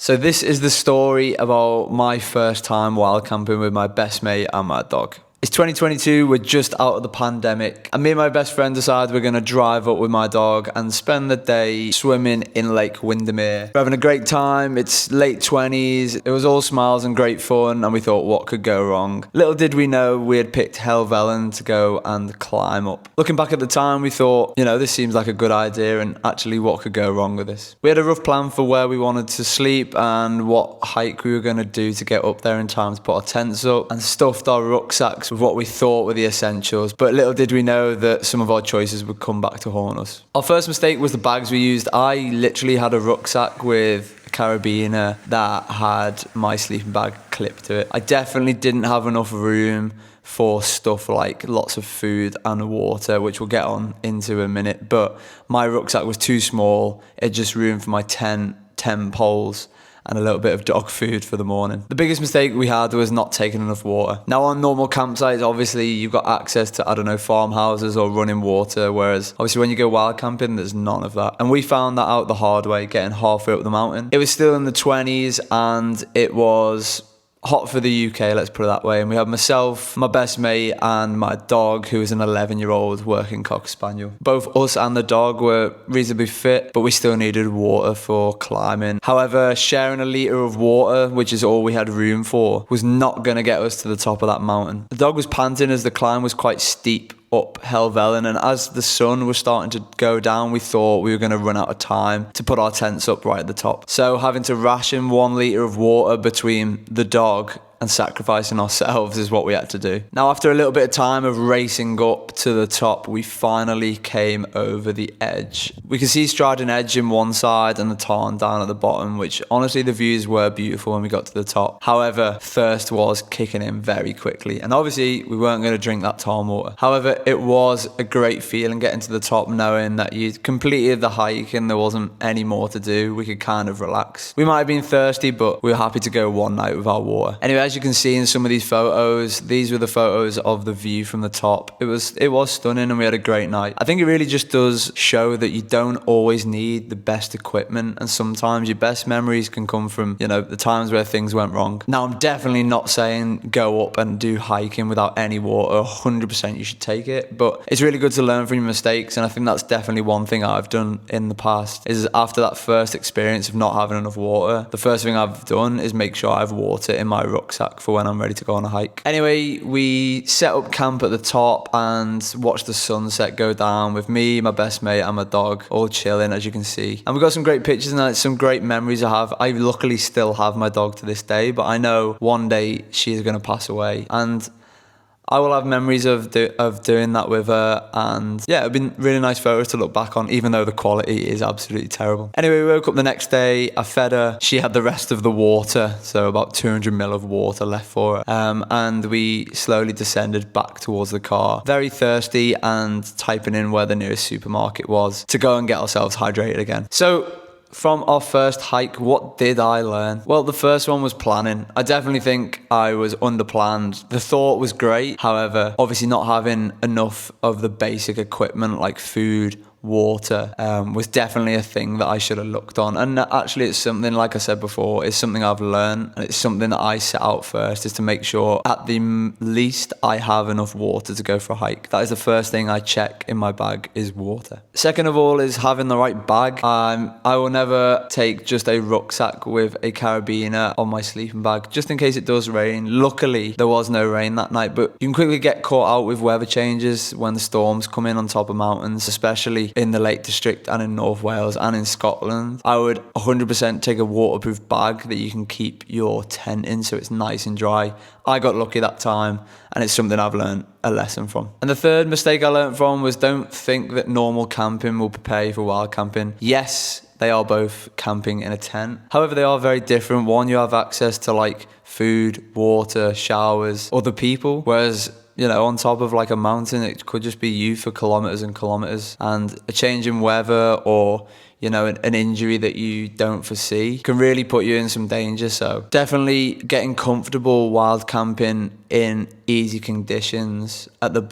So this is the story about my first time wild camping with my best mate and my dog. It's 2022, we're just out of the pandemic, and me and my best friend decided we're going to drive up with my dog and spend the day swimming in Lake Windermere. We're having a great time, it's late 20s, it was all smiles and great fun, and we thought what could go wrong. Little did we know we had picked Helvellyn to go and climb up. Looking back at the time, we thought, this seems like a good idea, and actually what could go wrong with this? We had a rough plan for where we wanted to sleep and what hike we were going to do to get up there in time to put our tents up, and stuffed our rucksacks with what we thought were the essentials, but little did we know that some of our choices would come back to haunt us. Our first mistake was the bags we used. I literally had a rucksack with a carabiner that had my sleeping bag clipped to it. I definitely didn't have enough room for stuff like lots of food and water, which we'll get on into in a minute, but my rucksack was too small. It had just room for my tent, 10 poles, and a little bit of dog food for the morning. The biggest mistake we had was not taking enough water. Now on normal campsites, obviously you've got access to, farmhouses or running water, whereas obviously when you go wild camping, there's none of that. And we found that out the hard way, getting halfway up the mountain. It was still in the 20s and it was hot for the UK, let's put it that way. And we had myself, my best mate, and my dog, who was an 11-year-old working Cocker Spaniel. Both us and the dog were reasonably fit, but we still needed water for climbing. However, sharing a litre of water, which is all we had room for, was not going to get us to the top of that mountain. The dog was panting as the climb was quite steep up Helvellyn, and as the sun was starting to go down, we thought we were going to run out of time to put our tents up right at the top. So having to ration 1 litre of water between the dog and sacrificing ourselves is what we had to do. Now, after a little bit of time of racing up to the top, we finally came over the edge. We could see Stradon Edge in one side and the tarn down at the bottom, which honestly the views were beautiful when we got to the top. However, thirst was kicking in very quickly, and obviously we weren't going to drink that tarn water. However, it was a great feeling getting to the top, knowing that you'd completed the hike and there wasn't any more to do. We could kind of relax. We might have been thirsty, but we were happy to go one night without water. Anyway, as you can see in some of these photos, these were the photos of the view from the top. It was stunning and we had a great night. I think it really just does show that you don't always need the best equipment, and sometimes your best memories can come from, the times where things went wrong. Now, I'm definitely not saying go up and do hiking without any water. 100% you should take it, but it's really good to learn from your mistakes, and I think that's definitely one thing I've done in the past, is after that first experience of not having enough water, the first thing I've done is make sure I have water in my rucksack for when I'm ready to go on a hike. Anyway, we set up camp at the top and watched the sunset go down with me, my best mate and my dog all chilling, as you can see. And we got some great pictures and some great memories I have. I luckily still have my dog to this day, but I know one day she is going to pass away, and I will have memories of doing that with her, and yeah, it's been really nice photos to look back on, even though the quality is absolutely terrible. Anyway, we woke up the next day, I fed her, she had the rest of the water, so about 200 ml of water left for her, and we slowly descended back towards the car, very thirsty and typing in where the nearest supermarket was to go and get ourselves hydrated again. So from our first hike, what did I learn? Well, the first one was planning. I definitely think I was underplanned. The thought was great. However, obviously not having enough of the basic equipment like food, water, was definitely a thing that I should have looked on. And actually it's something, like I said before, it's something I've learned, and it's something that I set out first, is to make sure at the least I have enough water to go for a hike. That is the first thing I check in my bag, is water. Second of all is having the right bag. I will never take just a rucksack with a carabiner on my sleeping bag, just in case it does rain. Luckily, there was no rain that night, but you can quickly get caught out with weather changes when the storms come in on top of mountains, especially in the Lake District and in North Wales and in Scotland. I would 100% take a waterproof bag that you can keep your tent in so it's nice and dry. I got lucky that time, and it's something I've learned a lesson from. And the third mistake I learned from was, don't think that normal camping will prepare you for wild camping. Yes, they are both camping in a tent. However, they are very different. One, you have access to like food, water, showers, other people, whereas on top of like a mountain, it could just be you for kilometers and kilometers, and a change in weather or an injury that you don't foresee can really put you in some danger. So definitely getting comfortable wild camping in easy conditions at the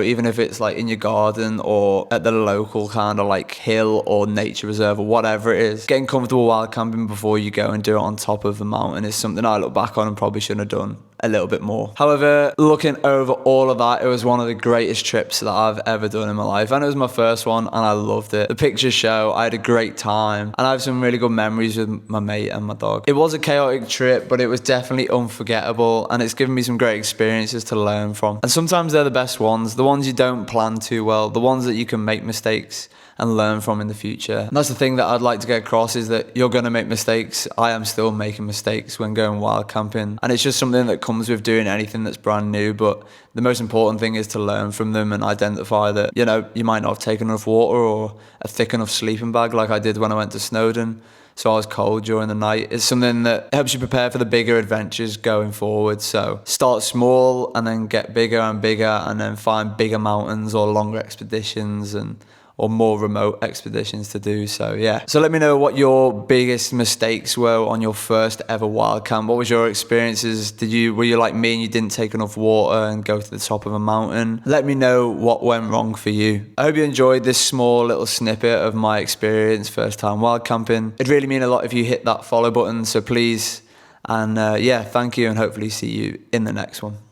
even if it's like in your garden or at the local kind of like hill or nature reserve or whatever it is. Getting comfortable wild camping before you go and do it on top of a mountain is something I look back on and probably shouldn't have done a little bit more. However, looking over all of that, it was one of the greatest trips that I've ever done in my life, and it was my first one, and I loved it. The pictures show I had a great time, and I have some really good memories with my mate and my dog. It was a chaotic trip, but it was definitely unforgettable, and it's given me some great experiences to learn from. And sometimes they're the best ones, the ones you don't plan too well, the ones that you can make mistakes and learn from in the future. And that's the thing that I'd like to get across, is that you're gonna make mistakes. I am still making mistakes when going wild camping, and it's just something that comes with doing anything that's brand new. But the most important thing is to learn from them and identify that you might not have taken enough water or a thick enough sleeping bag like I did when I went to Snowdon, so I was cold during the night. It's something that helps you prepare for the bigger adventures going forward. So start small and then get bigger and bigger, and then find bigger mountains or longer expeditions or more remote expeditions to do. So yeah. So let me know what your biggest mistakes were on your first ever wild camp. What was your experiences? Were you like me and you didn't take enough water and go to the top of a mountain? Let me know what went wrong for you. I hope you enjoyed this small little snippet of my experience first time wild camping. It'd really mean a lot if you hit that follow button, so please. And yeah, thank you, and hopefully see you in the next one.